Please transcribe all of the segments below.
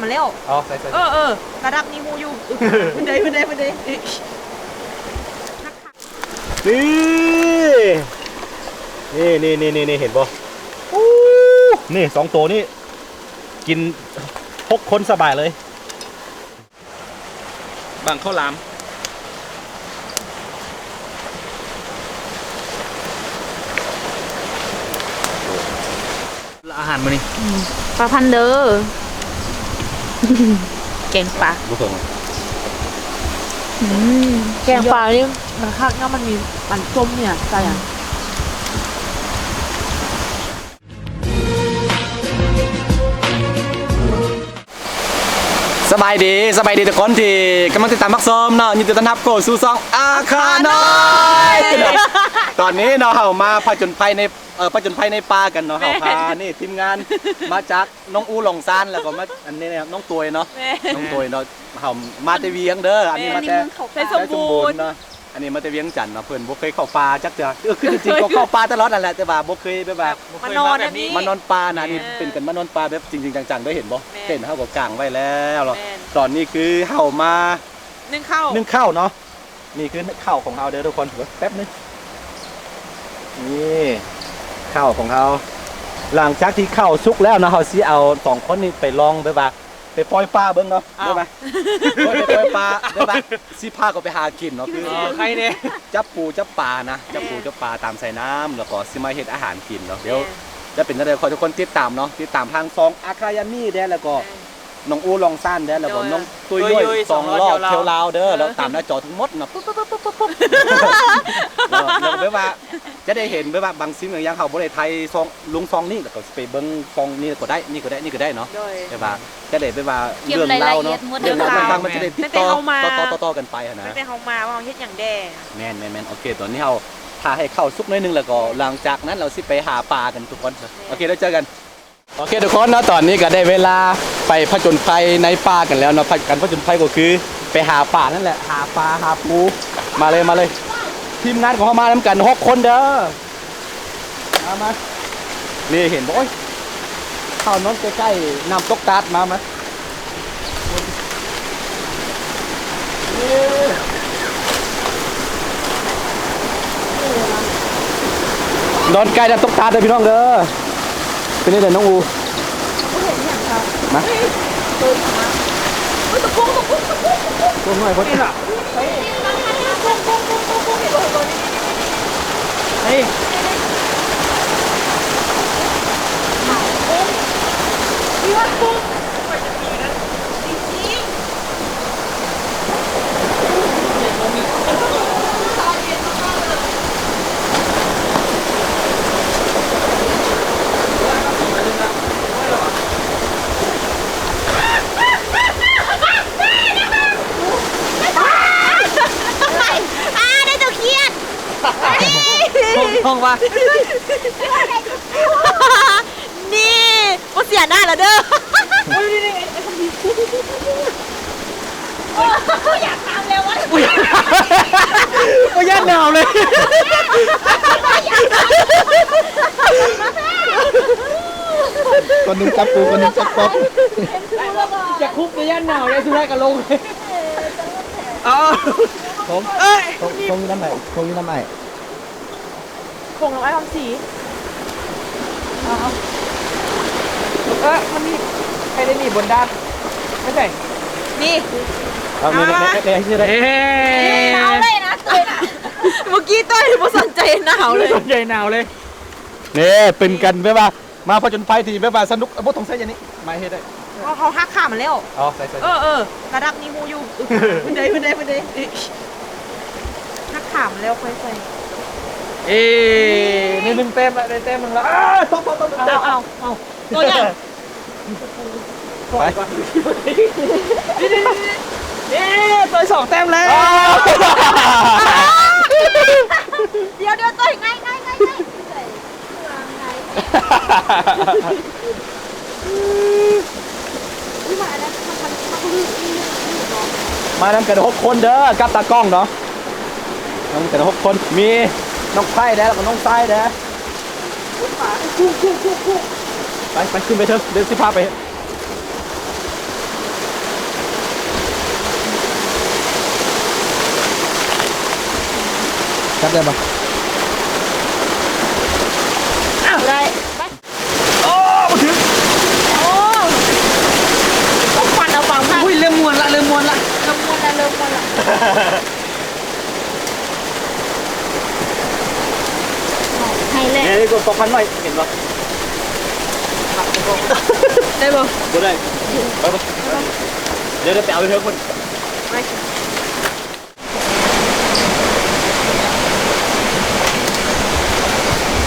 มันแล้วอ๋อใส่ระดับนี้ฮูอยู่มันได้นี่เห็นป่ะนี่2 ตัวนี่กิน6 คนสบายเลยบังข้าวหลามอาหารมานี่ปลาพันเด้อแกงปลาแกงปลานี่มันคักเนาะมันมีมันส้มเนี่ยใช่ยังสบายดีทุกคนที่กำลังติดตามมักซ้อมเนาะยินดีต้อนรับเข้าสู่ซองอาคาน้อยตอนนี้เนาะเฮามาผจญภัยในป่ากันเนาะเฮาพานี่ทีมงานมาจากน้องอูหลงซานแล้วก็มาอันนี้นะครับน้องตวยเนาะน้องตวยเนาะเฮามาแต่เวียงเด้ออันนี้มาแต่สมบูรณ์เนาะอันนี้มาแต่เวียงจันทน์เนาะเพิ่นบ่เคยเข้าป่าจักเทื่อคือจริงๆก็เข้าป่าตลอดนั่นแหละแต่ว่าบ่เคยแบบมานอนแบบนี้มานอนป่านะนี่เป็นกันมานอนป่าแบบจริงๆจังๆได้เห็นบ่เต้นเฮาก็กางไว้แล้วเนาะตอนนี้คือเฮามานึ่งข้าวเนาะนี่คือข้าวของเฮาเด้อทุกคนแป๊บนึงนี่ข้าวของเฮาหลังจากที่ข้าวสุกแล้วนะเฮาสิเอา2 คนนี้ไปลองไปปล่อยปลาเบิ่งเนาะได้ป่ะไปปล่อยปลาได้ป่ะสิพาก็ไปหากินเนาะคือใครเนี่ยจับปูจับปลานะจับปูจับปลาตามใส่น้ำแล้วก็สิมาเฮ็ดอาหารกินเนาะเดี๋ยวจะเป็นจังได๋ขอทุกคนติดตามเนาะติดตามทางซองอาคายามี่เด้แล้วก็น้องอูลองซ่านเด้แล้วก็น้องตุ้ยย่อย2 รอบเที่ยวลาวเด้อแล้วตามหน้าจอทั้งหมดเนาะแล้วแบบว่าจะได้เห็นแบบว่าบางสิ่งบางอย่างเขาบ่ได้ไทยซองลุงซองนี่แล้วก็ไปเบิ่งซองนี่ก็ได้นี่ก็ได้เนาะแบบว่าจะได้แบบว่าเรื่องเล่าเนาะเรื่องราวต่างๆมันจะได้ติดต่อกันไปนะตั้งแต่เฮามาว่าเฮ็ดหยังแดแม่นโอเคตอนนี้เฮาพาให้เข้าสุกหน่อยนึงแล้วก็หลังจากนั้นเราสิไปหาปลากันทุกคนโอเคแล้วเจอกันโอเคทุกคนเนาะตอนนี้ก็ได้เวลาไปผจญภัยในป่ากันแล้วเนาะการผจญภัยก็คือไปหาปลานั่นแหละหาปลาหาปูมาเลยทีมงานของเขามาทำกัน6 คนเด้อมานี่เห็นบอกเข้านอนใกล้ๆน้ำตกตาดมานอนใกล้น้ำตกตาดเลยพี่น้องเด้อเป็นนี่เดี๋ยวน้องอูมาตัวหน่อยพอดีล่ะเฮ้ยพี่ว่ากุ้งห้องว่านี่ก็เสียหน้าแล้วเด้ออยากทำแล้ววะก็ย่านหนาวเลยคนนึงจับปูคนนึงจับป๊อปจะคุกก็ย่านหนาวเลยสุดท้ายก็ลงคงน้ำใหม่คงน้ำไอ้คำสีมันมีใครได้หนีบนด้านไม่ใช่นี่นี่ชื่ออะไรหนาวเลยนะเต้ยเมื่อกี้เต้ยไม่สนใจหนาวเลยสนใจหนาวเลยนี่เป็นกันแบบว่ามาผจญภัยที่แบบว่าสนุกบ่ต้องใส่อย่างนี้ไม่เฮ็ดได้เขาหักขามันแล้วอ๋อใส่ระดับนี้ฮูอยู่มันได้หักขามันแล้วค่อยใส่นี่1 เต็มละได้เต็มนึงละตบเอาตัวใหญ่ไปตัว2 เต็มแล้วเดี๋ยวตัวง่ายมาทำกัน6 คนเด้อกับตากล้องเนาะทำกัน6 คนมีน้องไผ่แล้วก็น้องทรายเด้อไปขึ้นไปเถอะเดี๋ยวสิพาไป จับได้ปะ อ้าวได้ไป โอ้มาถึง โอ้ต้องควันเอาฟังค่ะ อุ้ยเริ่มมวนละ เริ่มมวนละให้เลย เนี่ยนี่ก็ปอกพันหน่อยเห็นปะ ได้บ่ บ่ได้ไปปะเดี๋ยวไปเอาไปเถอะคน ไป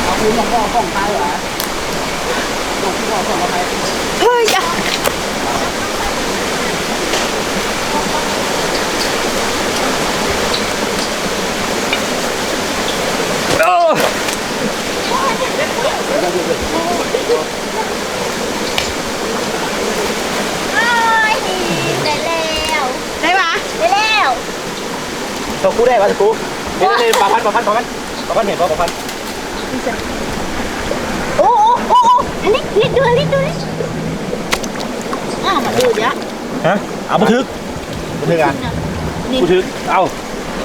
เอาคุณลองของไทยเหรอลองคุณลองของไทย เฮ้ยอ่ะ ได้ปะได้แล้ว ตัวกูได้ปะตัวกูนี่ปลาพันเห็นปะปลาพัน โอ้อันนี้ลิดดูอ้าวมาดูเดี๋ยว ฮะเอาบันทึกอ่ะ นี่ บันทึกเอา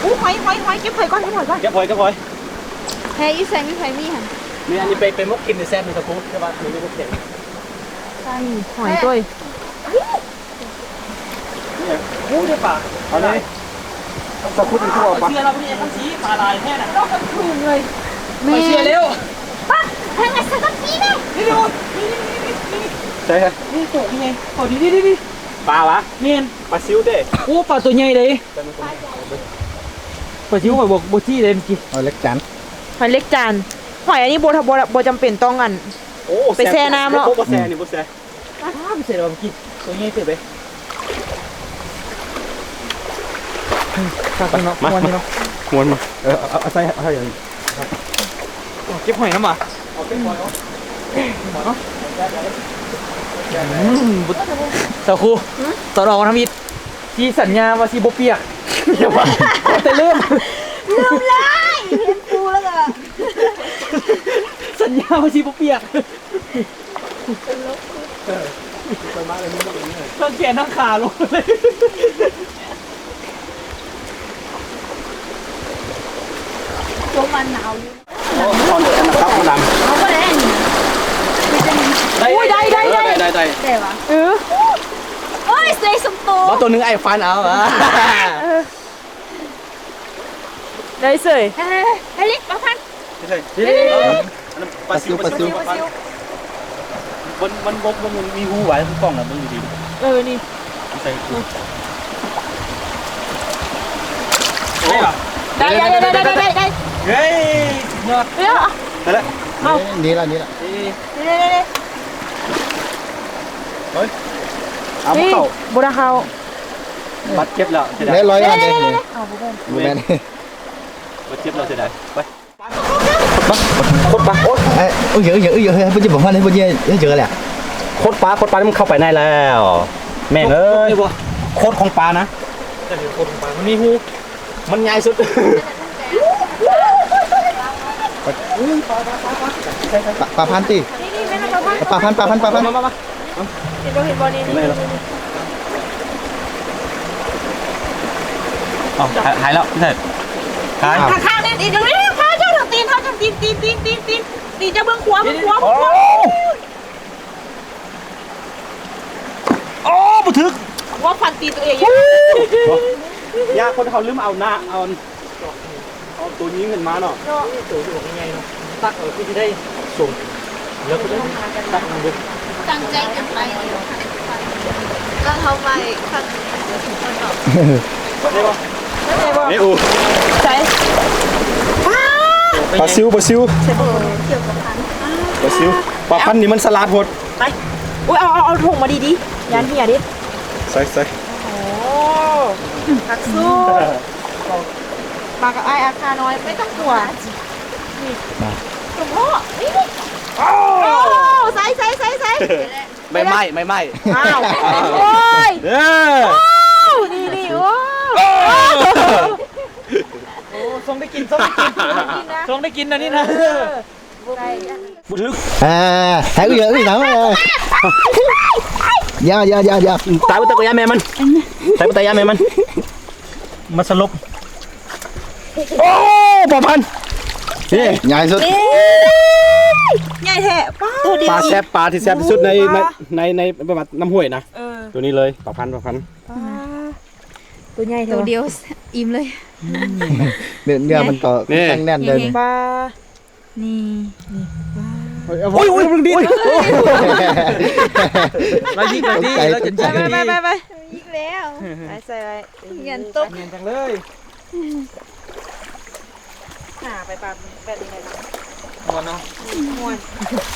อู้หอยเก็บหอยก่อน แก้พลอย แพ้อีแซงมีไฟมีหัน นี่อันนี้เป็นมุกกินในแซ่บในตะกูใช่ป่ะนี่มุกเด็ด ใช่หอยตัว มูได้ป่ะ เอาเลย ตะกูเป็นตัวปะ เชื่อเราพี่ทั้งสีปลาลายแค่นั้น แม่ เชื่อเร็ว ปั๊บทางไหนสักทีแม่ ใช่ฮะ นี่ตัวยังไงตัวดี ปลาวะ เมียน ปลาซิวเด้ โอ้ปลาตัวใหญ่เลยปลาชิวหอยบกที่เลยเมื่อกี้ เอาเล็กจัน หอยเล็กจานหอยอันนี้โบจำเป็นต้องอัน โอ้ ไปแช่น้ำเนอะ โบแซ่นี่โบแซ่ ไม่เสร็จแล้วเมื่อกี้ตัวใหญ่เสร็จไปข้าวกินเนาะวันนี้เนาะ มวนมาเอาใส่เอาอย่างนี้ เก็บหอยน้ำมาสาวครูตอนออกทำอิดที่สัญญาว่าซีโบเปียกอย่าว่าแต่เริ่ม เลยเห็นปูแล้วก็ สัญญาว่าซีโบเปียกต้องแขนทั้งขาลงเลย ช่วงวันหนาวอยู่ ตอนเดือนนะครับคุณดำ เขาก็ได้อันนี้ ได้ ได้ปะเอ้ยเซสมโต เพราะตัวนึงไอ้ฟันเอาอ่ะ ได้เสยเฮ้ยลิปลาพัน ไม่ใช่ปลาซิวมันมีหูไว้กล้องนะมึงดี นี่ ๆใส่หู ได้ปะ ได้ เฮ้ย ยอด เดี๋ยว ได้แล้ว นี่ละ เอามาเข้า บุราเขา บัดเจ็บแล้วเสียดาย เม็ดร้อยอันเด็ด เอาบุเบน บูแมน บัดเจ็บแล้วเสียดายไป โคตรปลาโอ้ยเอ้ยเยอะเพื่อนจะบอกว่าเนี่ยเพื่อนเยอะแหละ โคตรปลาที่มันเข้าไปในแล้ว แม่งเอ้ยโคตรของปลานะ แต่เดี๋ยวคนปลามันมีหู มันง่ายสุด ปลาพันตี นี่แม่นะปลาพัน ปลาพัน มา เห็นบอลนี่ อ๋อหายแล้วใช่หาย ข้างนี่อีกอย่างนี้ข้าเจ้าถึงตีนตีจะเบื้องขวา โอ้บุทึก ว่าฟันตีตัวเอง ยาคนเขาลืมเอาหน้าเอาตัวยิงกันมาเนาะ ตัวที่บอกยังไงเนาะตักที่จะได้ส่งแล้วก็ได้ตักมันดู ตั้งใจกันไปก็เขาไปข้าง ได้ปะนี่อู ใช่ ปลาซิว เกี่ยวกับพัน ปลาซิวปลาพันนี่มันสลัดหมด ไปอุ้ยเอาถุงมาดียันเหี่ยดิ ใส่ โอ้หักสู้มากับไออาคาน้อยไม่ต้องกลัวนี่หลวงพ่อนี่โอ้ใส่ ไม่ไหม อ้าวโอ้ย เด้อ นี่โอ้ โอ้ส่งได้กินส่งได้กินนะนี่นะ บุทึก hãy bây giờ cái nào dạ ตายไปตะกยาแม่มันตายไปตะยาแม่มันมาสลบ โอ้ปอพันนี่ใหญ่สุด ใหญ่แท้ป้าตัวเดียว ปลาแซ่บปลาที่แซ่บที่สุดในประมาณน้ำห้วยนะ เออ ตัวนี้เลยปลาพัน ตัวใหญ่เท่า ตัวเดียวอิ่มเลย เนื้อมันก็แข็งแน่นเลย ปลา นี่ โอ้ยมึงดิ เรายิงกันดีเราจะยิงกันดี ไป อีกแล้ว ใส่ไว้ เงินตก เงียนจังเลย หาไปปลาแบบนี้เลยนะ มวนเนาะ ม่วน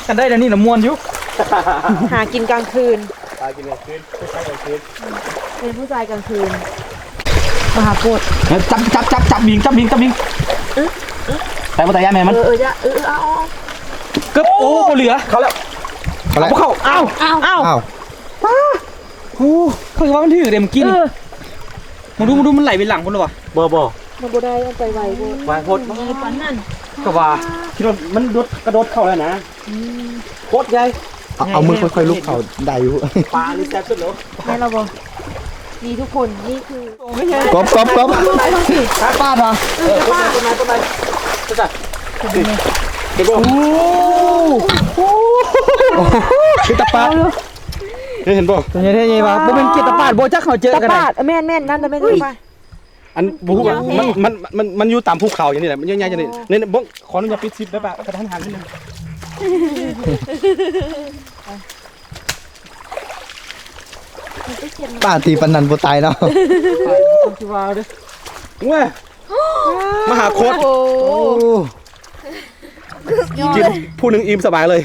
กันได้แล้วนี่นะมวนอยู่ หากินกลางคืน ปลากินกลางคืนไม่ใช่กลางคืน เป็นผู้ชายกลางคืนมหาโพธิ์ จับยิงแต่ว่าแต่ย่าแม่มัน จะเอา เกือบโอ้เหลือ เขาแล้ว เขาแล้ว เขาเอ้า อ้าว โอ้เขาว่ามันถือเดี๋ยวมันกินมาดูมันไหลไปหลังคนหรอวะ บ่ มันบ่ได้มันไปไวบ่ วางโคตร ปันนั่น ก็ว่าคิดว่ามันกระโดดเข้าแล้วนะโคตรใหญ่ เอามือค่อยๆลุกเขาได้อยู่ ปลานี่แซ่บสุดเหรอ แม่เราบ่นี่ทุกคนนี่คือก บป้าดเหรอ ต้นไม้จัดเห็นบ่ คือตะปาด เห็นบ่ ตัวนี้ได้ยังวะบ่เป็นเกียรติปาดบ่จักเขาเจอ ตะ กัน ปาดแม่นนั่นน่ะแม่นไป อันบูว่ามันอยู่ตามภูเขาอย่างนี้แหละมันใหญ่ๆอย่างนี้ในบ้องขออนุญาตปิดซิปได้ป่ะกระทันหันนิดนึง ป้าตีปันนันบ่ตายเนาะ คิดว่าเด้อ ว้า มหาโคตร โอ้ กินผู้หนึ่งอิ่มสบายเลย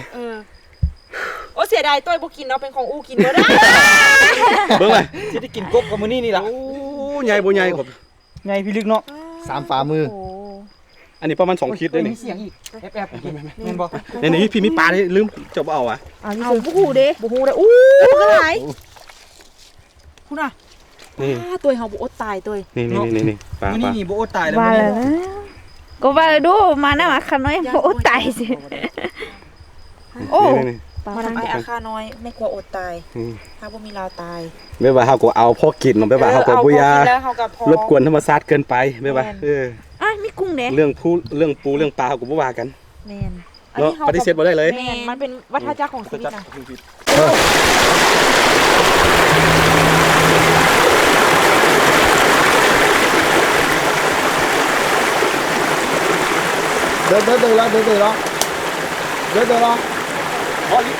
โอ้เสียดายต้อยบ่กินเนาะเป็นของอูกินบ่ได้ เบิ่งเลย ที่ได้กินกบกับมื้อนี้นี่ล่ะ โอ้ใหญ่บ่ใหญ่ครับ ไงพี่ลึกเนาะ 3ฝ่ามือ อันนี้ประมาณ2ขีดเลย มี นี่ เสียงอีกแอบๆแม่นบ่ นี่พี่มีปลาเลยลืมจะเอาอ่ะ เอาบ่ฮู้เด้บ่ฮู้ได้อู้ก็หลายคุณน่ะ นี่ ตัวเฮาบ่อดตายตัว นี่ปลา มื้อ ป นี้ ลา นี่บ่อดตายแล้ว ว่า มื้อ แล้ว นี้ นะก็ว่าดูมาหน้ามาคันน้อยโอ้ตายสิ โอ้ นี่ มาทำไออาคาน้อยไม่กลัวอดตายถ้าบ่มีลาวตาย ไม่ว่าเฮาก็เอาพอกินเนาะไม่ว่าเฮาก็บ่อยารรบกวนธรรมชาติเกินไปไม่ว่าอ่ะมีกุ้งเด้ เรื่องปูเรื่องปลาเฮาก็บ่ว่ากัน แม่น เนาะปฏิเสธบ่ได้เลย แม่นมันเป็นวัฏจักรของชีวิตนะ เดินแล้ว พอลิ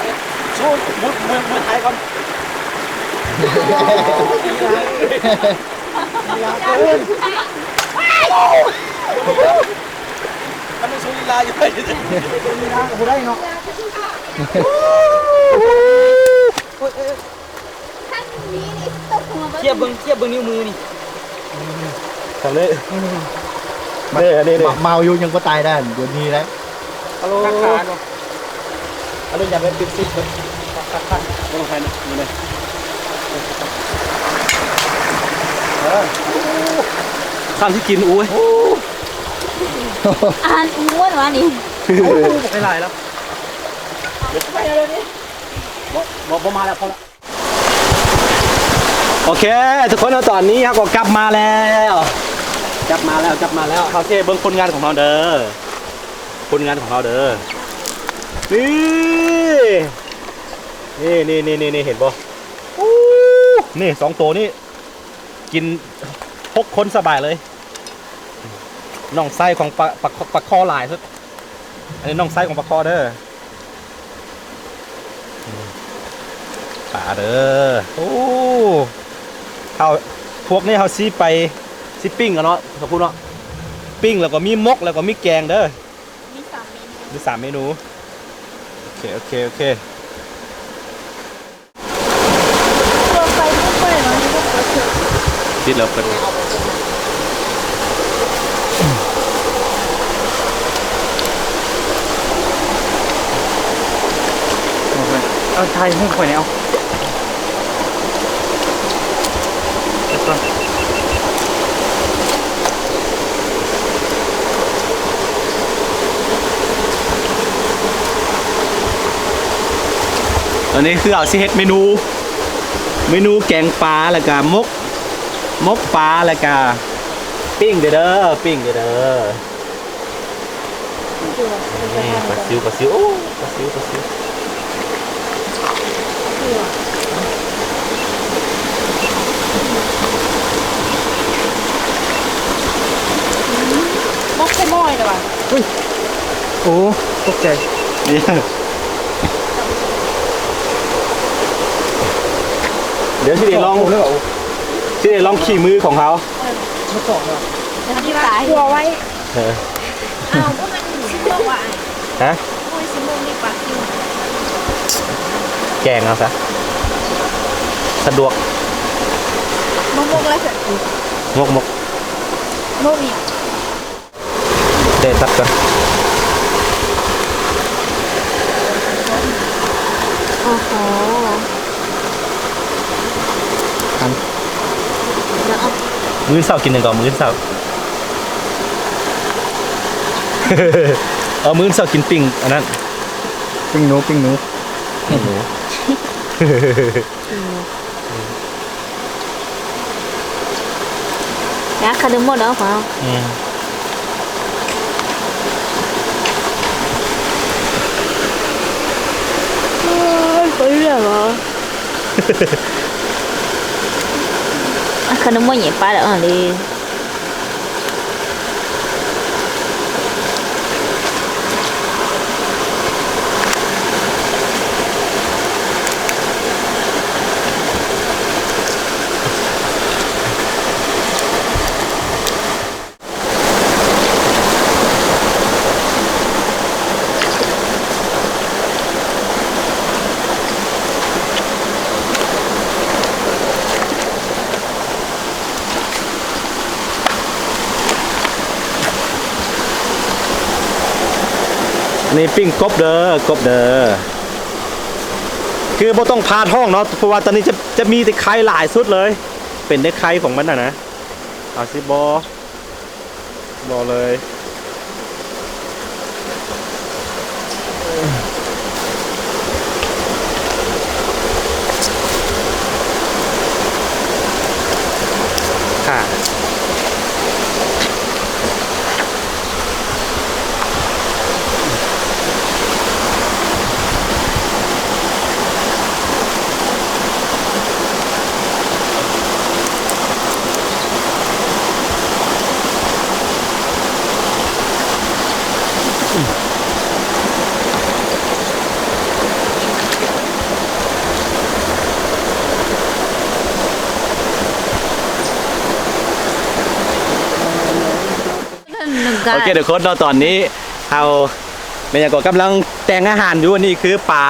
ชูมุดเมืองไทยก่อนมันไม่ชูลีลาอยู่เลย บ่ได้เนาะ เทียบเบิ่งนิ้วมือนี่ ทำเลยนี่ เมาอยู่ยังก็ตายได้เดี๋ยวนี้นะ ฮัลโหล ขาเนาะ อันนี้อย่าไปปิดซิปเลยคักไม่ต้องใครนะนี่เลยข้ามที่กินอุ้ย อ่านอ้วนวะนี่ ไปหลายแล้ว บอกมาแล้วพอละโอเคทุกคนตอนนี้ครับก็กลับมาแล้วเขาเซ่เบิ้งผลงานของเราเด้อผลงานของเราเด้อนี่เห็นบ่นี่2ตัวนี่กิน6 คนสบายเลยน่องไส้ของปลาคอหลายสุดอันนี้น่องไส้ของปลาคอเด้อปลาเด้อโอ้เขาพวกนี้เขาซีไปซีปิ้งกันเนาะเขาพูดเนาะปิ้งแล้วก็มีมกแล้วก็มีแกงเด้อมี3 เมนูโอเคติดแล้วเปิด เอาไทยให้ข่อยแนว ตอนนี้คือเอาซีเฮ็ดเมนูแกงปลาแล้วก็มกปลาแล้วก็ ปิ้งเด้อปิ้งเด้อนี่ปลาซิวโอ้ปลาซิวมกใช่ม้อยเลยว่ะ โอ้ตกใจ นี่เดี๋ยวที่เดลองขี่มือของเขา มาสองเหรอ แล้วที่ตายหัวไว้ เออ อ้าวพวกมันชิมโมงว่ะ ฮะ โอ้ยชิมโมงนี่ปลาซิว แกงเอาซะสะดวก มกอะไรเสร็จ มก มกเนี่ย เด็ดตัดก่อน โอ้โห มื้อเช้ากินหนึ่งก่อนมื้อเช้า เอามื้อเช้ากินปิ้งอันนั้น ปิ้งหนู นะขนมหมดแล้วเปล่า อืม có lẽ là khả năng mua nhẹ ba đã điนี่ปิ้งกบเด้คือบ่ต้องพาท้องเนาะเพราะว่าตอนนี้จะมีแต่ไข่หลายสุดเลย เป็นได้ไข่ของมันนะเอาสิบอเลยค่ะโอเคเดี๋ยวโค้ดเนาะตอนนี้เราเมียก็กำลังแต่งอาหารอยู่นี่คือปลา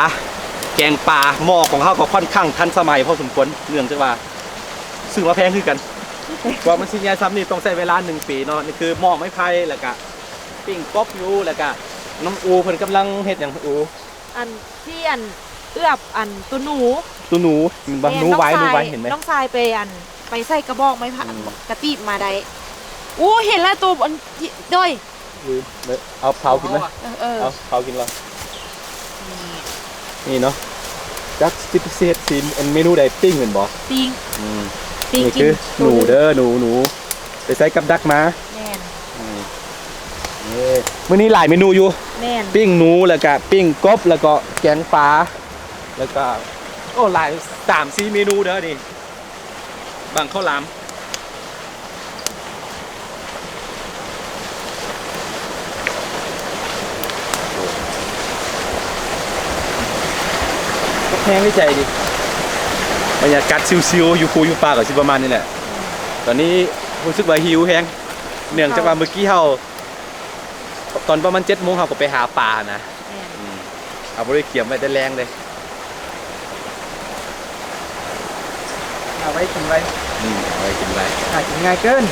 แกงปลาหม้อของเขาก็ค่อนข้างทันสมัยพอสมควรเนื่องจากว่าซื้อมาแพงขึ้นกันว่ามันสิยายซ้ำนี่ต้องใช้เวลา1 ปีเนาะนี่คือหม้อไม้ไผ่แล้วก็ปิ้งกบอยู่แล้วก็น้องอูเพิ่นกำลังเฮ็ดอย่างอู อันที่อันเอือบอันตัวหนู ตัวหนูมันบางหนูไว้เห็นไหม น้องทรายไปอันไปใส่กระบอกไม้ผ่านกระติบมาได้อู้เห็นแล้วตัวอันด้วย เอาเผากินไหม เอา เผากินเหรอนี่เนาะจักสิพิเศษสินเมนูใดปิ้งเหมือนบ่ ปิง นี่คือหนูเด้อหนูไปใส่กับดักมา แน่น มื้อนี้หลายเมนูอยู่ แน่น ปิ้งหนูแล้วก็ปิ้งกบแล้วก็แกงปลาแล้วก็โอ้หลาย3-4เมนูเด้อนี่บางข้าวหลามแห้งในใจดิบรรยากาศซิวๆอยู่ภูอยู่ป่ากับสิประมาณนี้แหละตอนนี้รู้สึกว่าหิวแห้งเนื่องจากว่าเมื่อกี้เราตอนประมาณ7 โมงเราก็ไปหาปลานะเอาบริเกียมไว้ได้แรงเลย เอาไว้กินไว้ เอาไว้กินไว้ หากินง่ายเกิน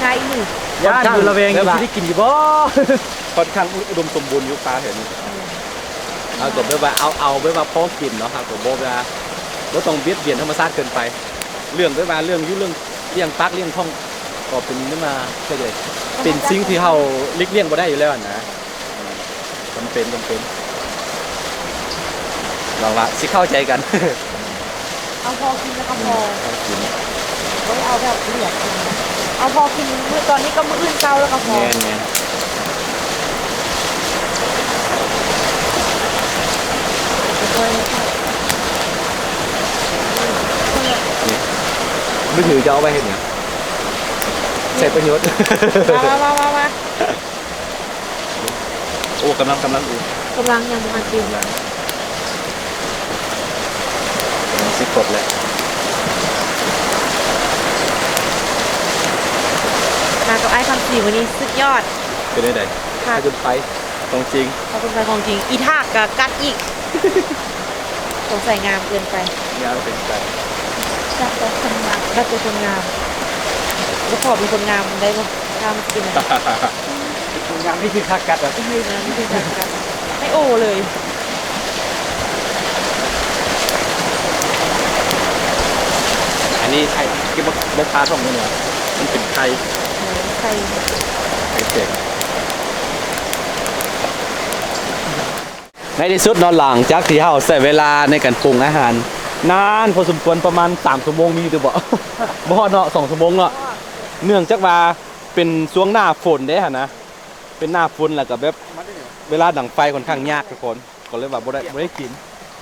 ง่ายหนึ่ง ย่านอยู่ระเวงอยู่ที่ได้กินอยู่บ่ ค่อนข้างอุดมสมบูรณ์อยู่ปลาเห็นเอาตัวแบบว่าเอาแบบว่าพอกินเนาะครับตัวโบว่าเราต้องเบียดเบียนธรรมชาติเกินไปเรื่องแบบว่าเรื่องยุ่งเรื่องเลี้ยงปักเลี้ยงท่องก็เป็นนี่มาใช่เลยเป็นสิ่งที่เราเลี้ยงบ่ได้อยู่แล้วนะจำเป็นลองละสิเข้าใจกัน เอาพอกินแล้วก็พอ กิน ไม่เอาแบบเลือดกิน เอาพอกินมื้อตอนนี้ก็มื้ออื่นเช้าแล้วก็พอ แม่นมือถือจะเอาไปเห็นเนี่ยใช้ประโยชน์ มา โอ้กำลังดู กำลังยังมากิน สิกดเลย มากับไอ้คำสีวันนี้สุดยอด เป็นได้ไหน ค่ะ ถ้าจุดไฟตรงจริง ขอบคุณใจของจริงอีทากกับกัดอีกสงสัยงามเกินไป ยาวเป็นใจ จับตัวคนงามจับตัวคนงามแล้วขอเป็นคนงามได้ปะงามกินอะไร งานนี่คือคักกัดแบบ ไม่ให้นะไม่ใช่การกัดไม่โอเลย อันนี้ไข่ที่บกพาท่องนี่เนี่ยมันเป็นไข่ ใคร เจ๋งในที่สุดนอนหลังจากที่เฮาใช้เวลาในการปรุงอาหาร นานพอสมควรประมาณ3ชั่วโมงมีอยู่บ่ บ่เนาะ2ชั่วโมงเนาะเนื่องจากว่าเป็นช่วงหน้าฝนเด้หั่นนะเป็นหน้าฝนแล้วก็แบบเวลาดังไฟค่อนข้างยากทุกคนก็เลยว่าบ่ได้กิน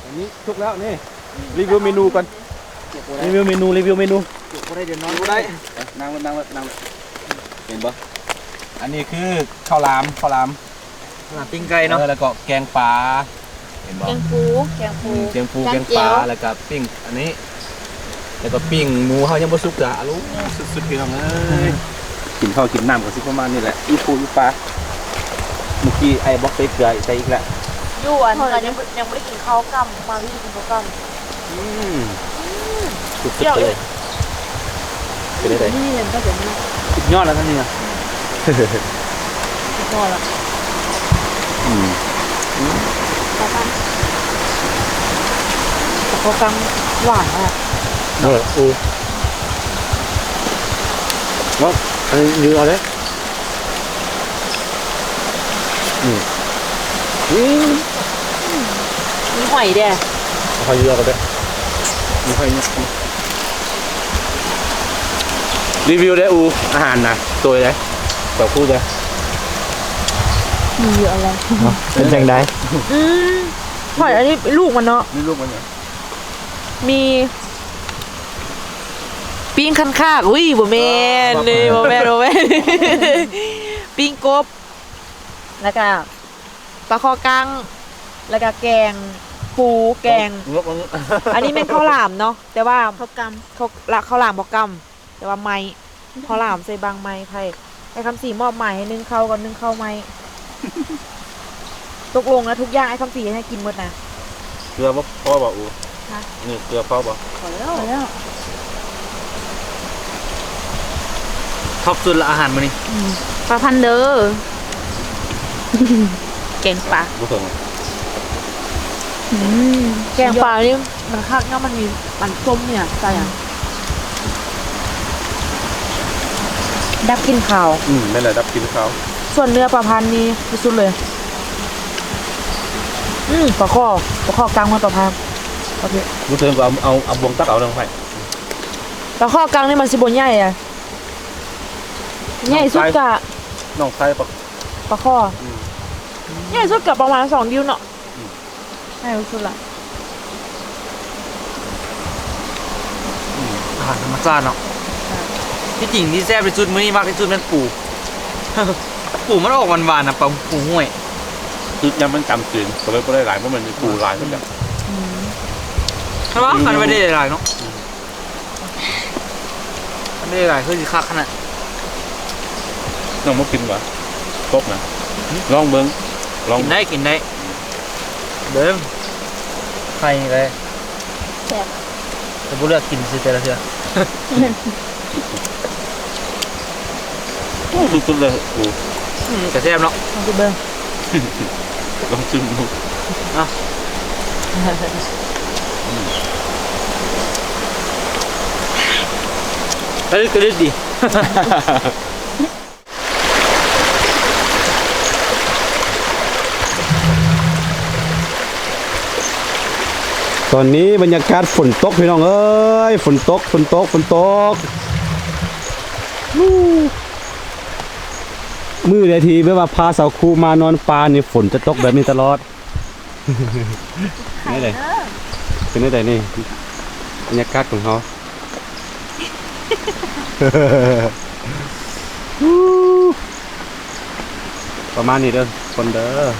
อันนี้ทุกแล้วนี่รีวิวเมนูก่อนรีวิวเมนูบ่ได้เดี๋ยวนอน ดูได้นั่งเห็นปะ อันนี้คือข้าวหลาม ปิ้งไก่เนาะ แล้วก็แกงปลาเห็นบ่ แกงปูแกงปู แกงปลาแล้วก็ปิ้งอันนี้แล้วก็ปิ้งหมูเฮายังบ่สุกจ้ะอะลูกสุดๆพี่น้องเอ้ยกินข้าวกินน้ำก็สิประมาณนี้แหละอีปูอีปลาเมื่อกี้ไอ้บอกใส่เกลือใส่อีกแล้ว อยู่อันตอนยังไม่ได้กินข้าวกำมาพี่กินข้าวก สุดๆเลยเป็นได้ ำนี่เห็นก็เดี๋ยวนี้ สุดยอดแล้วท่านนี่นะ พอละข้าวกำหวานอ่ะ อูว่าอันนี้ยืนเอาเลย มีหอยแด่ เอาเขายืนเอากันด้วยมีใครเนี่ยรีวิวได้อูอาหารนะตัวเลยต่อพูดเลย มีเยอะอะไร เป็นจังได หอยอันนี้ลูกมันเนาะ นี่ลูกมันเหรอ มีปิ้งคันคากอุ้ยบ่แม่นเลยบ่แม่น ปิ้งกบแล้วก็ปลาคอกังแล้วก็แกงปูแกง ลูกมัน อันนี้เป็นข้าวหลามเนาะแต่ว่าข้าวข้าวหลามบอกกำแต่ว่าไม้ข้าวหลามใส่บางไม้ไผ่ไอ้คำสีมอบหมายให้นึ่งข้าวก่อนนึ่งข้าวไม้ตกลงแล้วทุกอย่างไอ้คำสีให้กินหมดนะ เกลือพ่อบอกอู ฮะ นี่เกลือพ่อบอก พอแล้ว ท็อปสุดละอาหารมื้อนี้ ปลาพันเดอร์แกงปลา ผู้ส่ง แกงปลานี่มันคักเนาะมันมีมันส้มเนี่ยใส่อ่ะดับกินข้าว นั่นแหละดับกินเขา ส่วนเนื้อปลาพันนี่ที่สุดเลยปลาข้อกลางมันปลาพันโอเค ผู้ส่งก็เอาบวงตักเอาลงไป ปลาข้อกลางนี่มันสิบนใหญ่อะใหญ่สุดกะ น้องไส้ปะ ปลาข้อใหญ่สุดกับประมาณ2 นิ้วเนาะใหญ่สุดละ อาหารธรรมชาติเนาะที่จริงที่แซ่บที่สุดมื้อนี้มากที่สุดเป็นปู ปูมันออกหวานๆนะปลาปูห้วย คือยังมันจำจืดก็เลยไม่ได้หลายเพราะมันมีปูหลายเหมือนกัน ใช่ปะมันไม่ได้หลายเนาะมันไม่ได้หลายคือสิคักขนาด น้องมากินวะครบนะลองเบิ้งลอง กินได้เบิ้งไข่เลยแต่บุเลือกกินสิแต่ละเทื่อ สุดๆเลยปู แต่แซ่บเนาะ ลองดูเบิ้ง ลองชิมดู กระดิกกระดิกดี ตอนนี้บรรยากาศฝนตกพี่น้องเอ้ยฝนตก มือเดียวทีไม่ว่าพาสาวคูมานอนปลานี่ฝนจะตกแบบนี้ตลอดนี่เลยเป็นได้นี่บรรยากาศของเขาประมาณนี้เด้อคนเด้อ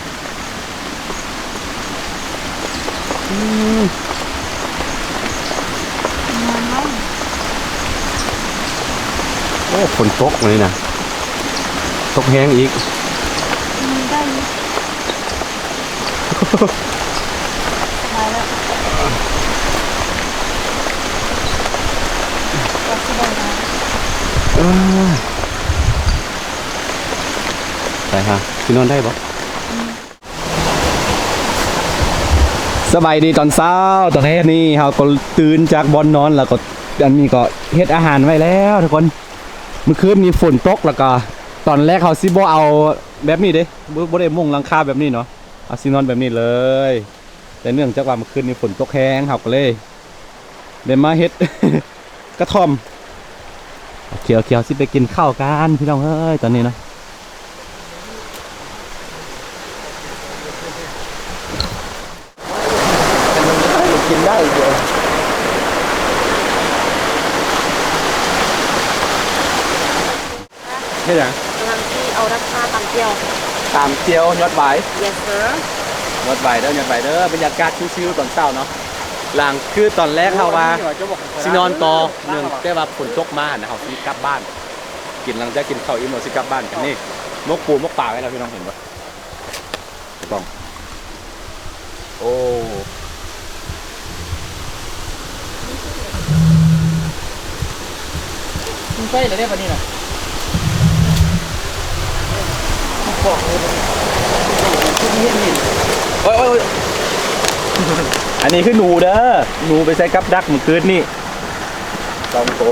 โอ้ฝนตกเลยนะตกแห้งอีกได้ฮะพี่นอนได้ปะสบายดีตอนเช้าตอนนี้เราก็ตื่นจากบอนนอนแล้วก็อันนี้ก็เฮ็ดอาหารไว้แล้วทุกคนเมื่อคืนมีฝนตกแล้วก็ตอนแรกเขาซิบ่เอาแบบนี้เด้บ่ได้มุ่งหลังคาแบบนี้เนาะเอาซินอนแบบนี้เลยแต่เนื่องจากว่าเมื่อคืนมีฝนตกแห้งเขาก็เลยเดินมาเฮ็ด กระท่อมเขียวสิไปกินข้าวกันพี่น้องเอ้ยตอนนี้นะกินได้เดี๋ยวนี่นะ กำลังที่เอาน้ำปลาตำเจียว ตามเจียวยอดใบ yes sir ยอดใบเด้อยอดใบเด้อบรรยากาศชิวๆตอนเช้าเนาะหลังคือตอนแรกเขาว่าสินอนต่อเนื่องแต่ว่าฝนตกมานะเขาสิกลับบ้านกินหลังจากกินข้าวอิ่มเราสิกลับบ้านกันนี่มกปูมกป่าให้เราพี่น้องเห็นปะต้องโอ้มึงใช่เหรอเนี่ยปะนี่น่ะบอกเลยโอ้ยอันนี้คือหนูเด้อหนูไปใส่กับดักเมื่อคืนนี่สองโถ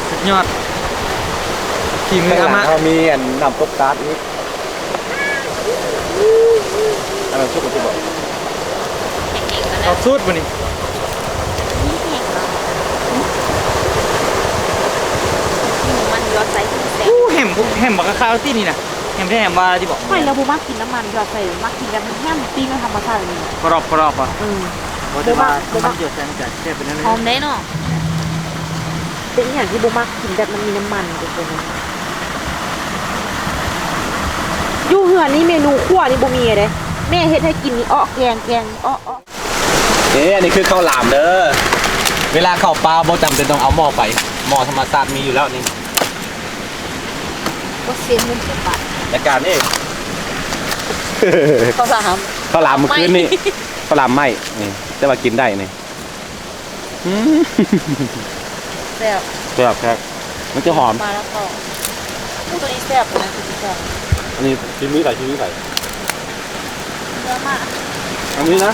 สุดยอดทีมืออา ข้างหลั มะ งเขามีอันนำตกการ์ดอีกอันนั้นชุดที่บอก เอาสูตรมานี่ มันยอดใส่ที่แซ่บ อู้แหมบักข้าวที่นี่นะแหมที่แหมว่าที่บอก ไม่แล้วบูมักกินน้ำมันยอดใส่มักกินแบบแห้มตีนธรรมชาตินี่ กรอบอ่ะ เดี๋ยวมา มันเดือดแสนจัดแค่เป็นนั่น หอมได้เนาะเป็นอย่างที่บูมักกินแบบมันมีน้ำมันทุกคนอยู่เหือนี่เมนูขั้วนี่บูมีเลยแม่เฮ็ดให้กินนี่อ้อแกงอ้อ อันนี้คือข้าวหลามเด้อเวลาข้าวปลาโบจำเป็นต้องเอาหม้อไปหม้อธรรมชาติมีอยู่แล้วนี่ ก็เซียนมุ้งสิบบาท รายการนี่ ข้าวสาร ข้าวหลามเมื่อคืนนี่ข้าวหลามไหมนี่แต่ว่ากินได้นี่ แซ่บ แบบครับมันจะหอม มาแล้วก็ตัวนี้แซ่บนะตัวนี้แซ่บ อันนี้ชิ้นนี้ใส่ชิ้นนี้ใส่ เยอะมาก อันนี้นะ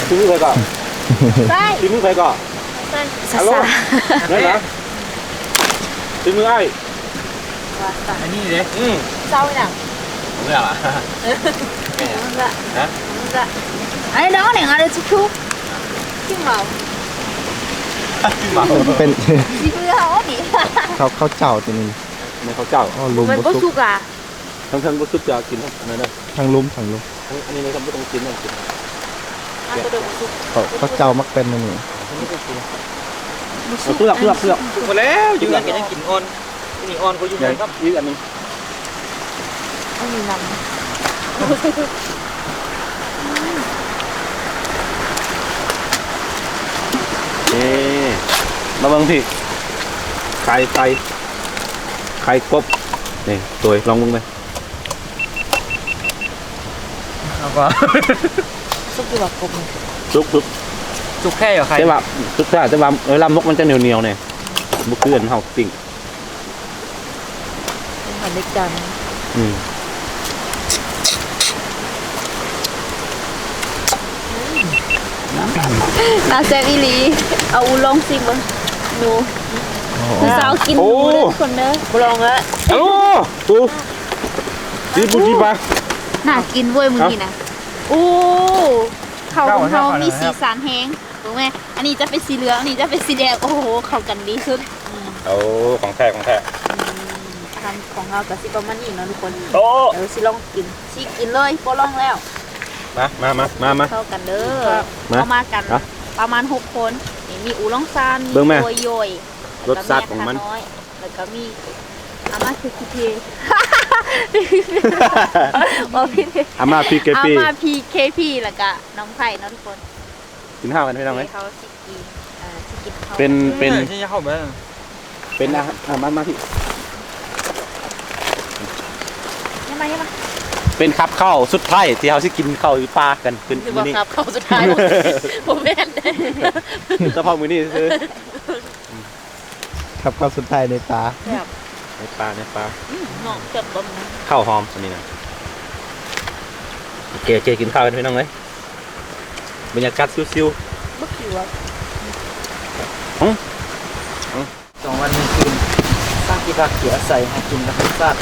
ชิ้นนี้ใส่ก่อน ใช่ ชิ้นนี้ใส่ก่อน ใช่ ฮัลโหลนั่นนะชิ้นมือไอ้ อันนี้เลย เศร้าอย่าง ผมไม่เอาอ่ะ มันละ ฮะ มันละไอ้น้องเนี่ยอะไรชิคุชิเมา เป็น ชิคุเขาดิ เขาเจ้าตัวนี้ ในข้าวเจ้า อ๋อลุม มัน บุ ก็ ซุ สุ ก กอ่ะ ทั้งบุสุกจะกินทั้งนั้นเลย ทางลุม อันนี้ในคำพูดต้องกินต้องกิน มันก็เดือดสุก เขาเจ้ามักเป็นอันนี่ เปลือก ถูกแล้วอยู่กันยังกินอ่อนนี่อ่อนก็อยู่ ใหญ่ ไหนครับ อีกอันนึง ไม่มีน้ นี่มาเบิ่งพี่ไข่กบนี่ตัวลองมึงไป เอาก็ ำสุกอยู่แบบกบ ซุก สุกแค่เหรอใคร แต่ว่าซุกแต่ว่าเวลามกมันจะเหนียวเนี่ยบุกเกลือนเฮาปิ้ง หันเล็กจัง อืม นาแซ่บอีหลี เอาลองซิมมั้งหนูพี่สาวกินหนูเด้อทุกคนเด้อ บุลองละ ฮัลโหลปูจีปูจีปลา น่ากินเว้ยมื้อนี้นะโอ้ข้าวของเขามีสีสันแฮงถูกไหมอันนี้จะเป็นสีเหลืองอันนี้จะเป็นสีแดงโอ้โหเข้ากันดีสุด เอาของแท้ของแท้ ทำของเรากับซิประมาณนี้เนาะทุกคน โต เดี๋ยวสิลองกินสิกินเลยบ่ลองแล้ว มา เข้ากันเด้อ มา เอามากัน อ่ะ ประมาณ6คนนี่มีอูล่องซานมี เบิ่งแม่ โยโยย รสชาติของมัน แล้วก็แน้อยแล้วก็มีอาม่าคือคิเทบ่พี่เท อาม่าพีเก อา ปี ม่า PKP แล้วก็น้องไผ่เนาะทุกคน กินข้าวกันพี่น้องไหม เขาสิกินสิกินข้าว เป็น ใช่เข้าไปแล้ว เป็นอาหารมาพี่ ยังมายังมา เป็นครับข้าวสุดท้ายที่เขาสิกินข้าวอยู่ป่ากันเป็น คือ มื้ ว่า อนี้ ครับเข้าสุดท้ายผมแม่น เฉพาะมื้อนี้คือ ครับเข้าสุดท้ายในตา แบบ ในปลา น้องเจ็บบ่ม ข้าวหอมอันนี้นะโอเคกินข้าวกันพี่น้องเลยบรรยากาศซิว บ่คิวว่า 2 วัน1คืนสร้างกีฬาเขียใส่ให้กินกับซาด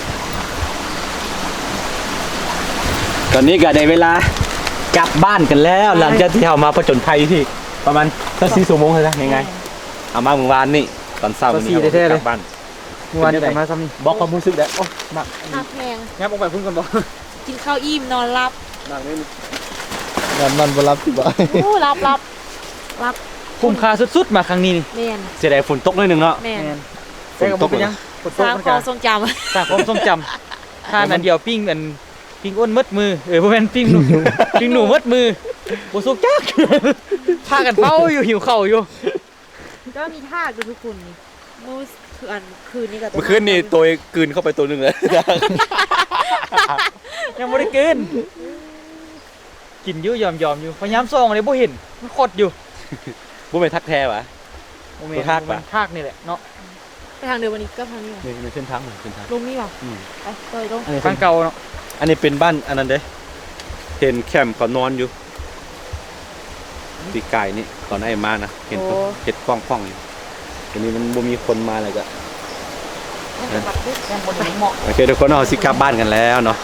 ๆตอนนี้ก็ได้เวลากลับบ้านกันแล้วหลังจากที่เรามาผจญภัยที่ประมาณ4 ชั่วโมงเลยนะยังไงเอามาเมื่อวานนี่ตอนเช้าวันนี้เรากลับบ้าน เมื่อวานกลับมาซ้ำนี่ บอกความรู้สึกได้โอ้มา หักแพง งับออกไปพุ่นกันบ่ กินข้าวอิ่มนอนหลับ นั่งนี่ นอนบ่รับที่บ่ โอ้รับ คุ้มค่าสุดๆมาครั้งนี้นี่ แม่น เสียดายฝนตกหน่อยหนึงเนาะ แม่น แม่นแต่ก็บ่เป็นหยังกด ส โต๊ะ ร้าง มัน ค กั อน ทรงจำ สร้างความทรงจำทานอันเดียวปิ้งอ้นมัดมือบ่แม่นปิ้งหนู ปิ้งหนูมัดมือบ่สุกจักพากันเฝ้าอยู่หิวข้าวอยู่ ก็มีท่าดูทุกคนนี่มูสคืออันคืนนี้ก็ เมื่อคืนนี่ตัวกลืนเข้าไปตัวหนึงเลย ยังบ่ได้กินกินอยู่ยอมอยู่พยายามส่องเลยบ่เห็นมันขดอยู่ บ่แม่นทักแท้วะ บ่แม่ บ่ทากปะ ทากนี่แหละเนาะ ไปทางเดินวันนี้ก็ทางนี้ว่ะ ในเส้นทางเส้นทาง ลงนี่ว่ะ อืม ไปต่อยลง อันนี้ ทางเก่าเนาะ อันนี้เป็นบ้านอันนั้นเด้เห็นแคมป์เขานอนอยู่ปีกายนี่ตอนไอ้มานะเห็นเขาเห็ดฟ้องๆอยู่ทีนี้มันบ่มีคนมาเลยก็ ยังบ่ได้เหมาะ โอเคทุกคนเอาสิกลับบ้านกันแล้วเนาะ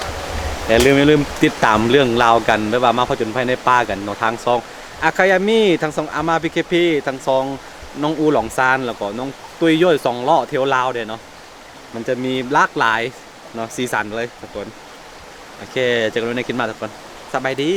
อย่าลืมติดตามเรื่องราวกันแบบว่ามาผจญภัยในป่ากันเนาะทางซองอาคายามิทางซองอามาพีเคพีทางซองน้องอูหลองซานแล้วก็น้องตุยย่อย2ล้อเที่ยวลาวเด้เนาะมันจะมีหลากหลายเนาะสีสันเลยทุกคนโอเคเจอกันในคลิปหน้าทุกคนสบายดี